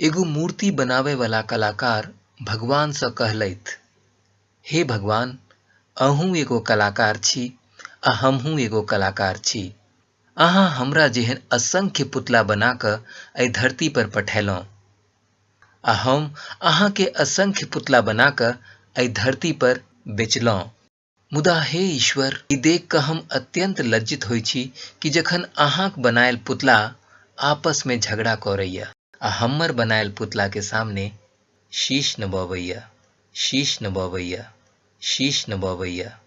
एगो मूर्ति बनावे वाला कलाकार भगवान से कहलथि, हे भगवान, अहूँ एगो कलाकार छी आ हमहूँ एगो कलाकार छी। अहाँ हमरा जेहन असंख्य पुतला बना कऽ एहि धरती पर पठेलहुँ आ हम अहाँ के असंख्य पुतला बना कऽ एहि धरती पर बेचलहुँ। मुदा हे ईश्वर, ई देख कऽ हम अत्यंत लज्जित होइ छी कि जखन अहाँक बनायल पुतला आपस में झगड़ा करैया आ हमर बनायल पुतला के सामने शीश नबवैया, शीश नबवैया, शीश नबवैया।